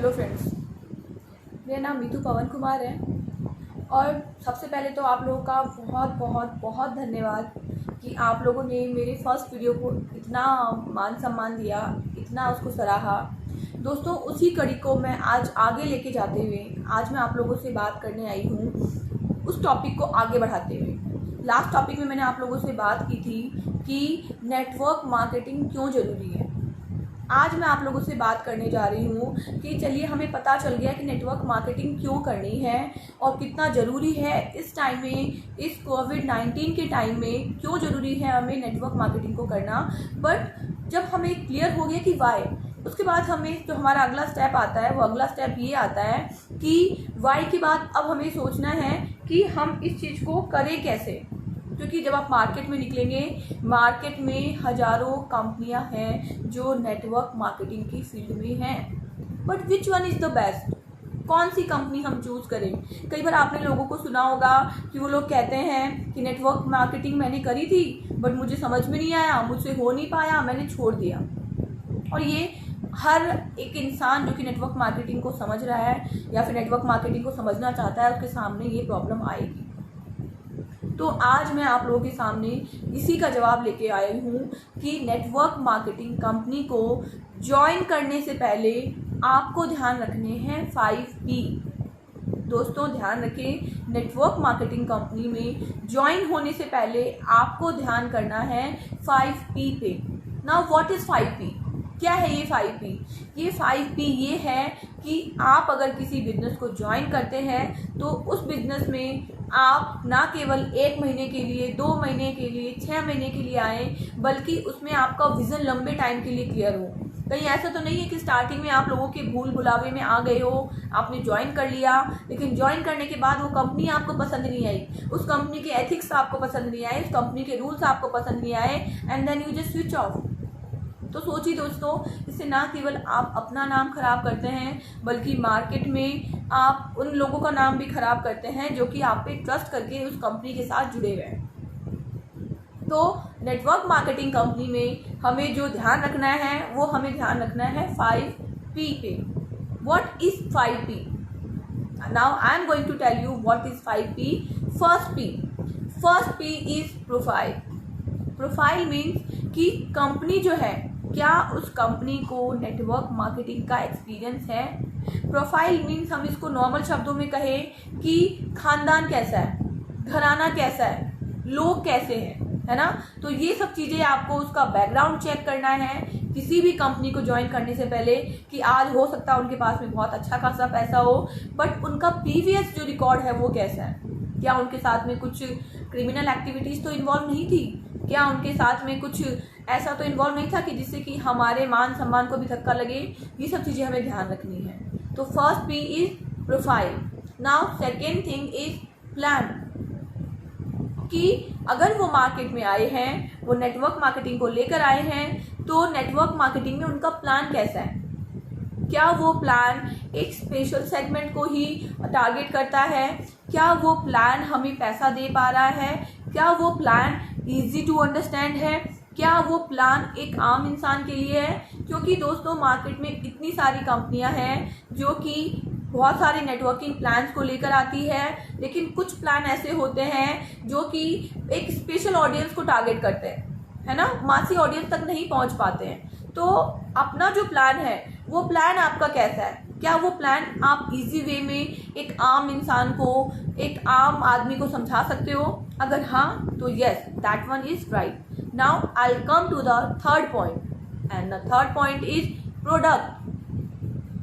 Hello friends, मेरा नाम मीतू पवन कुमार है। और सबसे पहले तो आप लोगों का बहुत बहुत बहुत धन्यवाद कि आप लोगों ने मेरे फर्स्ट वीडियो को इतना मान सम्मान दिया, इतना उसको सराहा। दोस्तों, उसी कड़ी को मैं आज आगे लेके जाते हुए आज मैं आप लोगों से बात करने आई हूँ, उस टॉपिक को आगे बढ़ाते हुए। लास्ट टॉपिक में मैंने आप लोगों से बात की थी कि नेटवर्क मार्केटिंग क्यों ज़रूरी है। आज मैं आप लोगों से बात करने जा रही हूँ कि चलिए, हमें पता चल गया कि नेटवर्क मार्केटिंग क्यों करनी है और कितना ज़रूरी है इस टाइम में, इस कोविड-19 के टाइम में क्यों ज़रूरी है हमें नेटवर्क मार्केटिंग को करना। बट जब हमें क्लियर हो गया कि वाई, उसके बाद हमें जो हमारा अगला स्टेप आता है वो अगला स्टेप ये आता है कि वाई के बाद अब हमें सोचना है कि हम इस चीज़ को करें कैसे। क्योंकि जब आप मार्केट में निकलेंगे, मार्केट में हज़ारों कंपनियां हैं जो नेटवर्क मार्केटिंग की फील्ड में हैं, but which one is the best? कौन सी कंपनी हम चूज़ करें? कई बार आपने लोगों को सुना होगा कि वो लोग कहते हैं कि नेटवर्क मार्केटिंग मैंने करी थी बट मुझे समझ में नहीं आया, मुझसे हो नहीं पाया, मैंने छोड़ दिया। और ये हर एक इंसान जो कि नेटवर्क मार्केटिंग को समझ रहा है या फिर नेटवर्क मार्केटिंग को समझना चाहता है, उसके सामने ये प्रॉब्लम आएगी। तो आज मैं आप लोगों के सामने इसी का जवाब लेके आई हूँ कि नेटवर्क मार्केटिंग कंपनी को ज्वाइन करने से पहले आपको ध्यान रखने हैं 5P। दोस्तों, ध्यान रखें, नेटवर्क मार्केटिंग कंपनी में ज्वाइन होने से पहले आपको ध्यान करना है 5P पे। Now what is 5P? क्या है ये 5P? ये 5P ये है कि आप अगर किसी बिजनेस को ज्वाइन करते हैं तो उस बिजनेस में आप ना केवल 1 महीने के लिए, 2 महीने के लिए, 6 महीने के लिए आए, बल्कि उसमें आपका विज़न लंबे टाइम के लिए क्लियर हो। कहीं ऐसा तो नहीं है कि स्टार्टिंग में आप लोगों के भूल भुलावे में आ गए हो, आपने ज्वाइन कर लिया, लेकिन ज्वाइन करने के बाद वो कंपनी आपको पसंद नहीं आई, उस कंपनी के एथिक्स आपको पसंद नहीं आए, उस कंपनी के रूल्स आपको पसंद नहीं आए, and then you just switch off. तो सोचिए दोस्तों, इससे ना केवल आप अपना नाम खराब करते हैं, बल्कि मार्केट में आप उन लोगों का नाम भी खराब करते हैं जो कि आप पे ट्रस्ट करके उस कंपनी के साथ जुड़े हुए हैं। तो नेटवर्क मार्केटिंग कंपनी में हमें जो ध्यान रखना है वो हमें ध्यान रखना है 5P पे। What is 5P? Now I am going to tell you what is 5P। First P is profile. Profile means कि कंपनी जो है, क्या उस कंपनी को नेटवर्क मार्केटिंग का एक्सपीरियंस है। प्रोफाइल मीन्स हम इसको नॉर्मल शब्दों में कहें कि खानदान कैसा है, घराना कैसा है, लोग कैसे हैं, है ना। तो ये सब चीज़ें आपको उसका बैकग्राउंड चेक करना है किसी भी कंपनी को ज्वाइन करने से पहले। कि आज हो सकता है उनके पास में बहुत अच्छा खासा पैसा हो, बट उनका प्रीवियस जो रिकॉर्ड है वो कैसा है। क्या उनके साथ में कुछ क्रिमिनल एक्टिविटीज़ तो इन्वॉल्व नहीं थी? क्या उनके साथ में कुछ ऐसा तो इन्वॉल्व नहीं था कि जिससे कि हमारे मान सम्मान को भी धक्का लगे? ये सब चीज़ें हमें ध्यान रखनी है। तो first P is profile. Now second thing is plan. कि अगर वो मार्केट में आए हैं, वो नेटवर्क मार्केटिंग को लेकर आए हैं, तो नेटवर्क मार्केटिंग में उनका प्लान कैसा है। क्या वो प्लान एक स्पेशल सेगमेंट को ही टारगेट करता है? क्या वो प्लान हमें पैसा दे पा रहा है? क्या वो प्लान इजी टू अंडरस्टैंड है? क्या वो प्लान एक आम इंसान के लिए है? क्योंकि दोस्तों, मार्केट में इतनी सारी कंपनियां हैं जो कि बहुत सारे नेटवर्किंग प्लान्स को लेकर आती है, लेकिन कुछ प्लान ऐसे होते हैं जो कि एक स्पेशल ऑडियंस को टारगेट करते हैं, है ना, मासी ऑडियंस तक नहीं पहुंच पाते हैं। तो अपना जो प्लान है वो प्लान आपका कैसा है? क्या वो प्लान आप इजी वे में एक आम इंसान को, एक आम आदमी को समझा सकते हो? अगर हाँ, तो yes, that one is right. Now I will come to the third point, and the third point is product.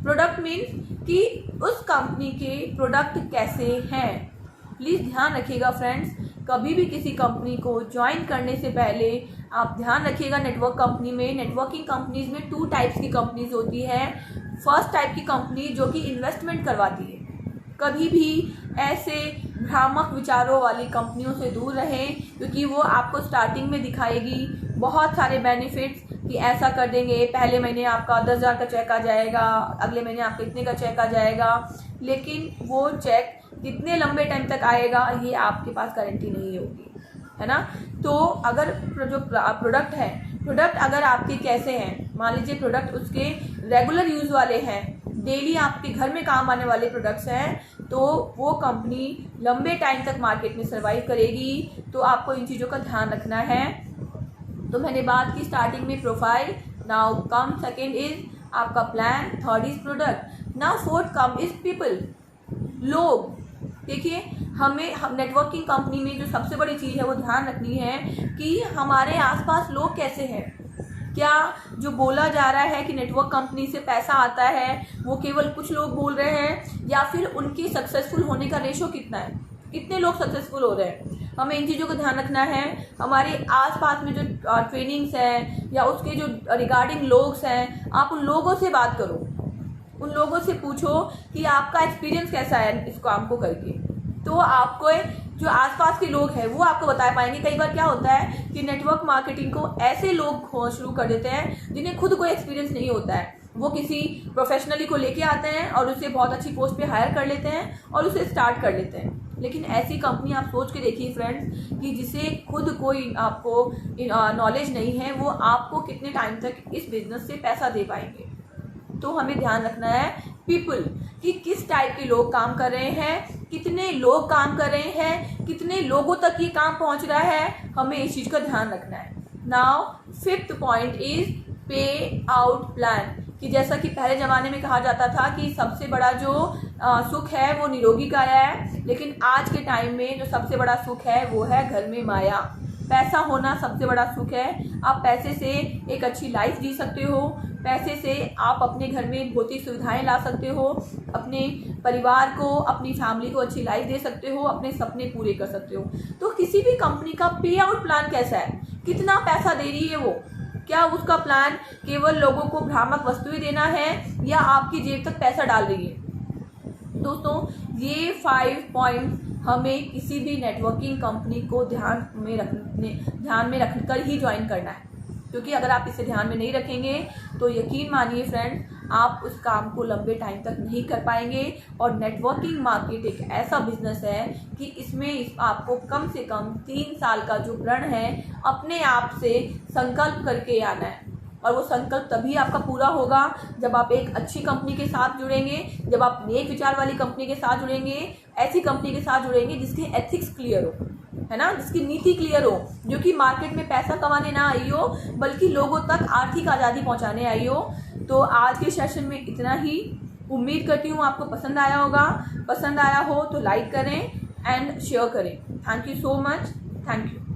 Product means कि उस कंपनी के प्रोडक्ट कैसे हैं। प्लीज़ ध्यान रखिएगा फ्रेंड्स, कभी भी किसी कंपनी को ज्वाइन करने से पहले आप ध्यान रखिएगा। नेटवर्क कंपनी में, नेटवर्किंग कंपनीज में 2 टाइप्स की कंपनीज होती है। फर्स्ट टाइप की कंपनी जो कि इन्वेस्टमेंट करवाती है। कभी भी ऐसे भ्रामक विचारों वाली कंपनियों से दूर रहें, क्योंकि वो आपको स्टार्टिंग में दिखाएगी बहुत सारे बेनिफिट्स कि ऐसा कर देंगे, पहले महीने आपका 10,000 का चेक आ जाएगा, अगले महीने आपका इतने का चेक आ जाएगा, लेकिन वो चेक कितने लंबे टाइम तक आएगा ये आपके पास गारंटी नहीं होगी, है ना। तो अगर जो प्रोडक्ट है, प्रोडक्ट अगर आपके कैसे हैं, मान लीजिए प्रोडक्ट उसके रेगुलर यूज़ वाले हैं, डेली आपके घर में काम आने वाले प्रोडक्ट्स हैं, तो वो कंपनी लंबे टाइम तक मार्केट में सर्वाइव करेगी। तो आपको इन चीज़ों का ध्यान रखना है। तो मैंने बात की स्टार्टिंग में profile, now come second is आपका plan, third is product, now fourth come is people, लोग। देखिए हम नेटवर्किंग कंपनी में जो सबसे बड़ी चीज़ है वो ध्यान रखनी है कि हमारे आसपास लोग कैसे हैं। क्या जो बोला जा रहा है कि नेटवर्क कंपनी से पैसा आता है वो केवल कुछ लोग बोल रहे हैं, या फिर उनकी सक्सेसफुल होने का रेशो कितना है, कितने लोग सक्सेसफुल हो रहे हैं। हमें इन चीज़ों का ध्यान रखना है। हमारे आसपास में जो ट्रेनिंग्स हैं या उसके जो रिगार्डिंग लोग हैं, आप उन लोगों से बात करो, उन लोगों से पूछो कि आपका एक्सपीरियंस कैसा है इस काम को करके। तो आपको जो आसपास के लोग हैं वो आपको बता पाएंगे। कई बार क्या होता है कि नेटवर्क मार्केटिंग को ऐसे लोग शुरू कर देते हैं जिन्हें खुद कोई एक्सपीरियंस नहीं होता है। वो किसी प्रोफेशनली को लेके आते हैं और उसे बहुत अच्छी पोस्ट पे हायर कर लेते हैं और उसे स्टार्ट कर लेते हैं। लेकिन ऐसी कंपनी आप सोच के देखिए फ्रेंड्स कि जिसे खुद कोई आपको नॉलेज नहीं है, वो आपको कितने टाइम तक इस बिजनेस से पैसा दे पाएंगे। तो हमें ध्यान रखना है पीपल कि किस टाइप के लोग काम कर रहे हैं, कितने लोग काम कर रहे हैं, कितने लोगों तक ये काम पहुंच रहा है, हमें इस चीज़ का ध्यान रखना है। नाउ फिफ्थ पॉइंट इज पे आउट प्लान, कि जैसा कि पहले ज़माने में कहा जाता था कि सबसे बड़ा जो सुख है वो निरोगी काया है, लेकिन आज के टाइम में जो सबसे बड़ा सुख है वो है घर में माया। पैसा होना सबसे बड़ा सुख है। आप पैसे से एक अच्छी लाइफ जी सकते हो, पैसे से आप अपने घर में भौतिक सुविधाएं ला सकते हो, अपने परिवार को, अपनी फैमिली को अच्छी लाइफ दे सकते हो, अपने सपने पूरे कर सकते हो। तो किसी भी कंपनी का पे आउट प्लान कैसा है, कितना पैसा दे रही है वो, क्या उसका प्लान केवल लोगों को भ्रामक वस्तुएं देना है या आपकी जेब तक पैसा डाल रही है। दोस्तों ये 5 पॉइंट हमें किसी भी नेटवर्किंग कंपनी को ध्यान में रखकर ही ज्वाइन करना है, क्योंकि अगर आप इसे ध्यान में नहीं रखेंगे तो यकीन मानिए फ्रेंड आप उस काम को लंबे टाइम तक नहीं कर पाएंगे। और नेटवर्किंग मार्केट एक ऐसा बिजनेस है कि इसमें आपको कम से कम 3 साल का जो प्रण है अपने आप से संकल्प करके आना है। और वो संकल्प तभी आपका पूरा होगा जब आप एक अच्छी कंपनी के साथ जुड़ेंगे, जब आप नेक विचार वाली कंपनी के साथ जुड़ेंगे, ऐसी कंपनी के साथ जुड़ेंगे जिसके एथिक्स क्लियर हो, है ना, जिसकी नीति क्लियर हो, जो कि मार्केट में पैसा कमाने ना आई हो बल्कि लोगों तक आर्थिक आज़ादी पहुंचाने आई हो। तो आज के सेशन में इतना ही। उम्मीद करती हूँ आपको पसंद आया होगा। पसंद आया हो तो लाइक करें एंड शेयर करें। Thank you so much. Thank you.